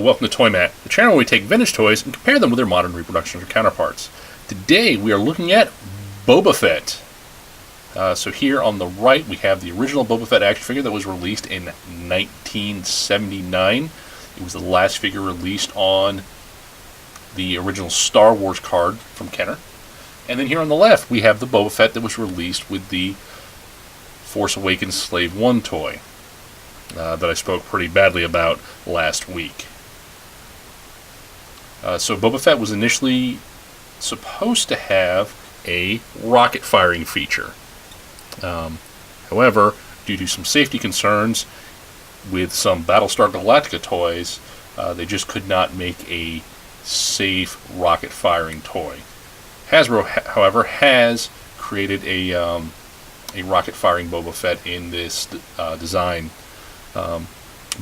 welcome to ToyMatt, the channel where we take vintage toys and compare them with their modern reproductions or counterparts. Today we are looking at Boba Fett. So here on the right we have the original Boba Fett action figure that was released in 1979. It was the last figure released on the original Star Wars card from Kenner. And then here on the left we have the Boba Fett that was released with the Force Awakens Slave 1 toy. That I spoke pretty badly about last week. So Boba Fett was initially supposed to have a rocket firing feature. However, due to some safety concerns with some Battlestar Galactica toys, they just could not make a safe rocket firing toy. Hasbro, however, has created a rocket firing Boba Fett in this design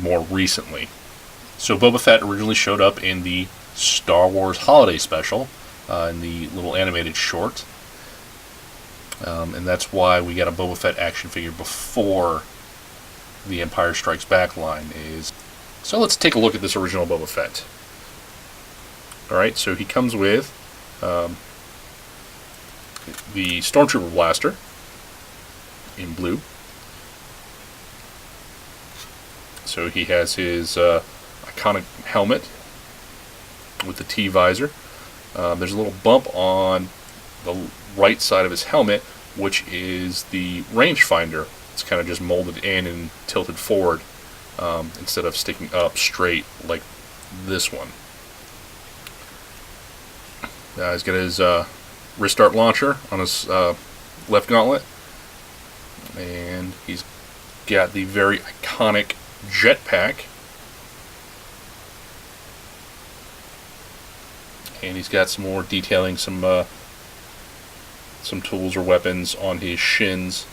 more recently. So Boba Fett originally showed up in the Star Wars Holiday Special, in the little animated short, and that's why we got a Boba Fett action figure before the Empire Strikes Back line is. So let's take a look at this original Boba Fett. Alright, so he comes with the Stormtrooper blaster in blue. So he has his iconic helmet with the T-visor. There's a little bump on the right side of his helmet, which is the rangefinder. It's kind of just molded in and tilted forward instead of sticking up straight like this one. He's got his wrist dart launcher on his left gauntlet, and he's got the very iconic jetpack, and he's got some more detailing, some tools or weapons on his shins.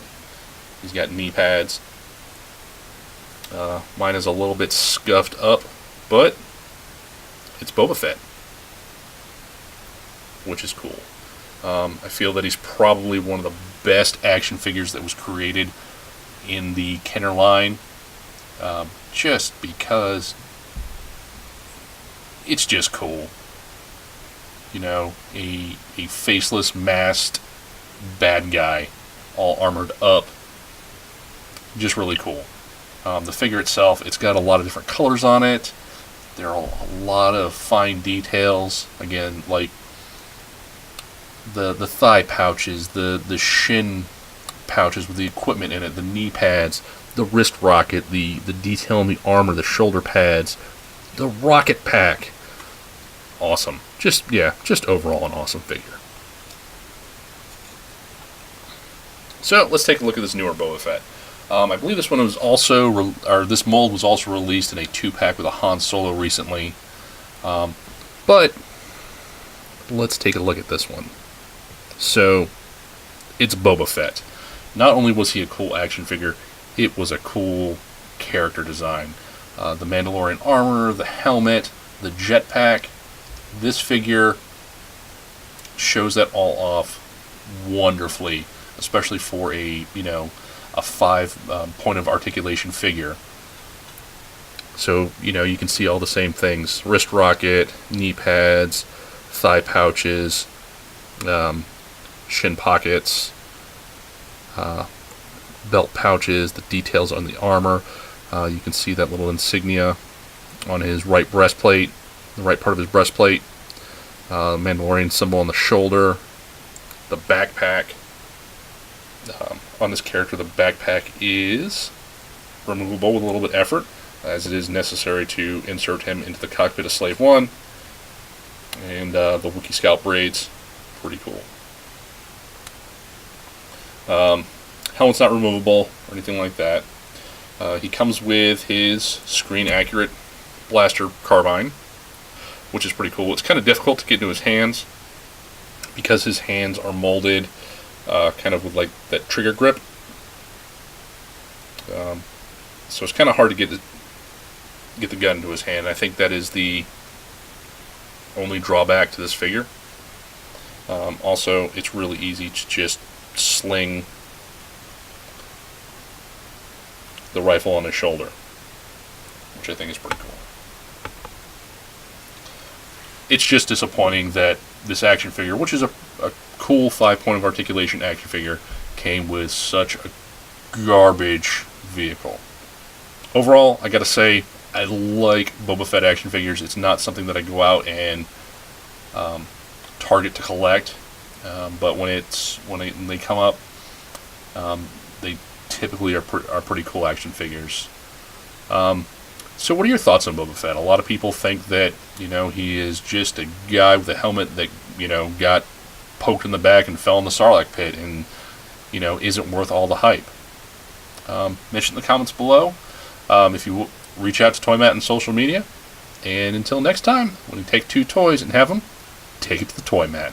He's got knee pads. Mine is a little bit scuffed up, but it's Boba Fett, which is cool. I feel that he's probably one of the best action figures that was created in the Kenner line. Just because it's just cool. You know, a faceless, masked bad guy, all armored up. Just really cool. The figure itself, it's got a lot of different colors on it. There are a lot of fine details. Again, like the thigh pouches, the shin pouches with the equipment in it, the knee pads, the wrist rocket, the detail in the armor, the shoulder pads, the rocket pack. Awesome. Just overall an awesome figure. So let's take a look at this newer Boba Fett. I believe this one was also, this mold was also released in a 2-pack with a Han Solo recently. But let's take a look at this one. So it's Boba Fett. Not only was he a cool action figure, it was a cool character design. The Mandalorian armor, the helmet, the jetpack. This figure shows that all off wonderfully, especially for a 5 point of articulation figure. So you can see all the same things: wrist rocket, knee pads, thigh pouches, shin pockets, belt pouches, the details on the armor. You can see that little insignia on his right breastplate, the right part of his breastplate, Mandalorian symbol on the shoulder, the backpack. On this character, the backpack is removable with a little bit of effort, as it is necessary to insert him into the cockpit of Slave 1. And the Wookiee scalp braids, pretty cool. Helmet's not removable or anything like that. He comes with his screen-accurate blaster carbine, which is pretty cool. It's kind of difficult to get into his hands because his hands are molded kind of with like that trigger grip. So it's kind of hard to get the gun into his hand. I think that is the only drawback to this figure. Also, it's really easy to just sling the rifle on his shoulder, which I think is pretty cool. it's just disappointing that this action figure, which is a cool 5-point of articulation action figure, came with such a garbage vehicle. Overall, I gotta say, I like Boba Fett action figures. It's not something that I go out and target to collect, but when they come up, they typically are pretty cool action figures. So what are your thoughts on Boba Fett? A lot of people think that, he is just a guy with a helmet that, got poked in the back and fell in the Sarlacc pit and, isn't worth all the hype. Mention in the comments below if you reach out to ToyMatt on social media. And until next time, when you take two toys and have them, take it to the ToyMatt.